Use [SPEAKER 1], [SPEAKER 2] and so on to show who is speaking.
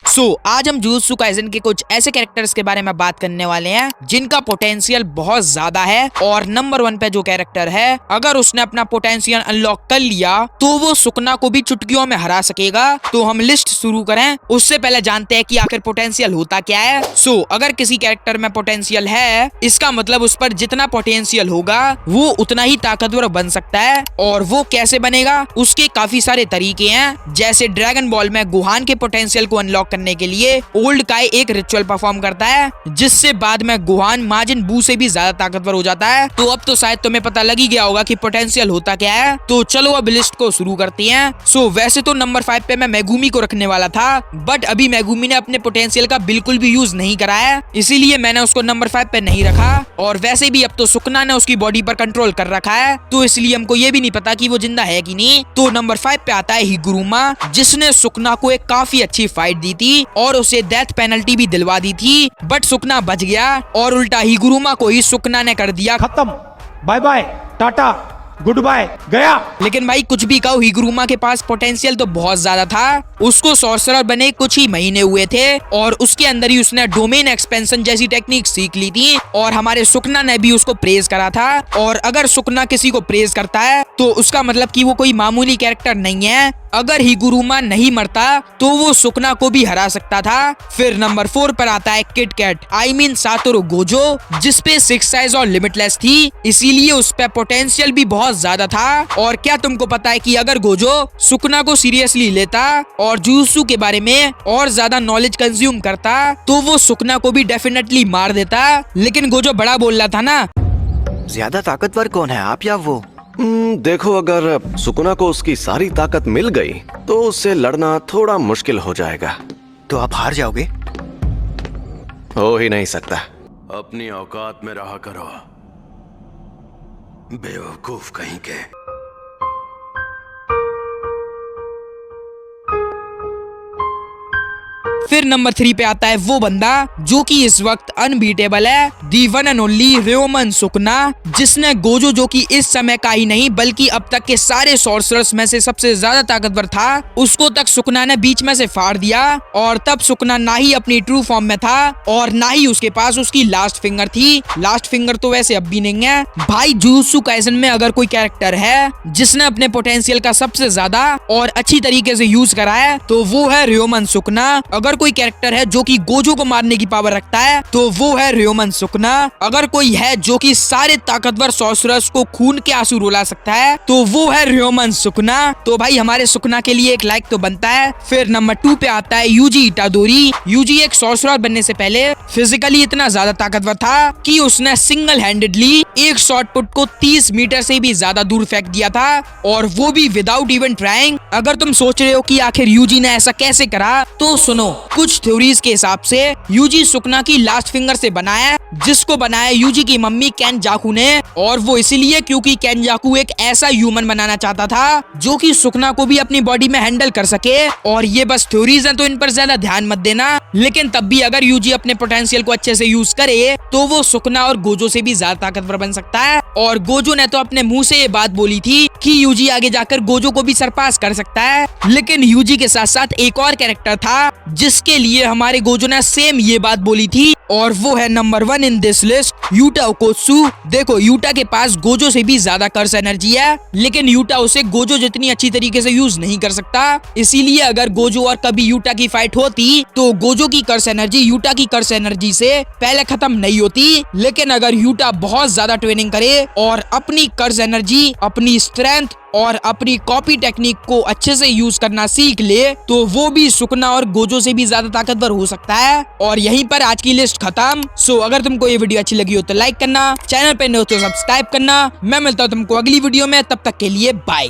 [SPEAKER 1] आज हम jujutsu Kaisen के कुछ ऐसे कैरेक्टर्स के बारे में बात करने वाले हैं जिनका पोटेंशियल बहुत ज्यादा है और नंबर 1 पे जो कैरेक्टर है अगर उसने अपना पोटेंशियल अनलॉक कर लिया तो वो सुकना को भी चुटकियों में हरा सकेगा। तो हम लिस्ट शुरू करें उससे पहले जानते हैं कि आखिर पोटेंशियल होता क्या है। अगर किसी कैरेक्टर में पोटेंशियल है इसका मतलब उस पर जितना पोटेंशियल होगा वो उतना ही ताकतवर बन सकता है। और वो कैसे बनेगा उसके काफी सारे तरीके हैं, जैसे ड्रैगन बॉल में गुहान के पोटेंशियल को अनलॉक करने के लिए ओल्ड काय एक रिचुअल परफॉर्म करता है जिससे बाद में गुहान माजिन बू से भी ज्यादा ताकतवर हो जाता है। तो अब तो शायद तुम्हें पता लग ही गया होगा कि पोटेंशियल होता क्या है। तो चलो अब लिस्ट को शुरू करते हैं। वैसे तो नंबर 5 पे मैं मेगुमी को रखने वाला था, बट अभी मेगुमी ने अपने पोटेंशियल का बिल्कुल भी यूज नहीं करा है, इसीलिए मैंने उसको नंबर 5 पे नहीं रखा। और वैसे भी अब तो सुकना ने उसकी बॉडी पर कंट्रोल कर रखा है तो इसलिए हमको ये भी नहीं पता कि वो जिंदा है कि नहीं। तो नंबर 5 पे आता है हिगुरुमा, जिसने सुकना को एक काफी अच्छी फाइट दी थी और उसे डेथ पेनल्टी भी दिलवा दी थी, बट सुकना बच गया और उल्टा हिगुरुमा को ही सुकना ने कर दिया खत्म।
[SPEAKER 2] Bye bye ta-ta goodbye गया।
[SPEAKER 1] लेकिन भाई कुछ भी कहो, हिगुरुमा के पास पोटेंशियल तो बहुत ज्यादा था। उसको सॉर्सरर बने कुछ ही महीने हुए थे और उसके अंदर ही उसने डोमेन एक्सपेंशन जैसी टेक्निक सीख ली थी और हमारे सुकना ने भी उसको प्रेज करा था। और अगर सुकना किसी को प्रेज करता है तो उसका मतलब कि वो कोई मामूली कैरेक्टर नहीं है। अगर हिगुरुमा नहीं मरता तो वो सुकना को भी हरा सकता था। फिर नंबर 4 पर आता है Kit Kat, I mean Satoru Gojo, जिसपे 6 साइज और लिमिटलेस थी, इसीलिए उस पे पोटेंशियल भी बहुत ज्यादा था। और क्या तुमको पता है कि अगर गोजो सुकना को सीरियसली लेता और जुजुत्सु के बारे में और ज्यादा नॉलेज कंज्यूम करता तो वो सुकना को भी डेफिनेटली मार देता। लेकिन गोजो बड़ा बोल रहा था ना।
[SPEAKER 3] ज्यादा ताकतवर कौन है, आप या वो?
[SPEAKER 4] देखो, अगर सुकुना को उसकी सारी ताकत मिल गई तो उससे लड़ना थोड़ा मुश्किल हो जाएगा।
[SPEAKER 3] तो आप हार जाओगे?
[SPEAKER 4] हो ही नहीं सकता। अपनी औकात में रहा करो, बेवकूफ कहीं के।
[SPEAKER 1] फिर नंबर 3 पे आता है वो बंदा जो कि इस वक्त अनबीटेबल है, दी वन एंड ओनली रयोमन सुकना, जिसने गोजो जो कि इस समय का ही नहीं बल्कि अब तक के सारे सॉर्सरर्स में से सबसे ज्यादा ताकतवर था, उसको तक सुकना ने बीच में से फाड़ दिया। और तब सुकना ना ही अपनी ट्रू फॉर्म में था और ना ही उसके पास उसकी लास्ट फिंगर थी। लास्ट फिंगर तो वैसे अब भी नहीं है। भाई जुजुत्सु काइसेन में अगर कोई कैरेक्टर है जिसने अपने पोटेंशियल का सबसे ज्यादा और अच्छी तरीके से यूज करा है तो वो है रयोमन सुकना। अगर कोई कैरेक्टर है जो कि गोजो को मारने की पावर रखता है तो वो है रयोमन सुकना। अगर कोई है जो कि सारे ताकतवर सॉर्सरर्स को खून के आंसू रुला सकता है तो वो है रयोमन सुकना। तो भाई हमारे सुकना के लिए एक लाइक तो बनता है। फिर नंबर 2 पे आता है यूजी इटादोरी। यूजी एक सॉर्सरर बनने से पहले फिजिकली इतना ज्यादा ताकतवर था कि उसने सिंगल हैंडेडली एक शॉट पुट को 30 मीटर से भी ज्यादा दूर फेंक दिया था, और वो भी विदाउट इवन ट्राइंग। अगर तुम सोच रहे हो कि आखिर यूजी ने ऐसा कैसे करा तो सुनो, कुछ थ्योरीज के हिसाब से यूजी सुकना की लास्ट फिंगर से बनाया, जिसको बनाया यूजी की मम्मी केनजाकू ने। और वो इसीलिए क्योंकि केनजाकू एक ऐसा ह्यूमन बनाना चाहता था जो कि सुकना को भी अपनी बॉडी में हैंडल कर सके। और ये बस थ्योरीज हैं तो इन पर ज्यादा ध्यान मत देना, लेकिन तब भी अगर यूजी अपने पोटेंशियल को अच्छे से यूज करे तो वो सुकना और गोजो से भी ज्यादा ताकतवर बन सकता है। और गोजो ने तो अपने मुंह से ये बात बोली थी कि यूजी आगे जाकर गोजो को भी सरपास कर सकता है। लेकिन यूजी के साथ साथ एक और कैरेक्टर था जिसके लिए हमारे गोजो ने सेम ये बात बोली थी, और वो है number 1 in this list, Yuta Okkotsu. देखो, यूटा के पास गोजो से भी ज्यादा कर्स एनर्जी है, लेकिन यूटा उसे गोजो जितनी अच्छी तरीके से यूज नहीं कर सकता। इसीलिए अगर गोजो और कभी यूटा की फाइट होती तो गोजो की कर्स एनर्जी यूटा की कर्स एनर्जी से पहले खत्म नहीं होती। लेकिन अगर यूटा बहुत ज्यादा ट्रेनिंग करे और अपनी कर्स एनर्जी, अपनी स्ट्रेंथ और अपनी कॉपी टेक्निक को अच्छे से यूज करना सीख ले तो वो भी सुकना और गोजो से भी ज्यादा ताकतवर हो सकता है। और यहीं पर आज की लिस्ट खत्म। अगर तुमको ये वीडियो अच्छी लगी हो तो लाइक करना, चैनल पे नए हो तो सब्सक्राइब करना। मैं मिलता हूँ तुमको अगली वीडियो में, तब तक के लिए बाय।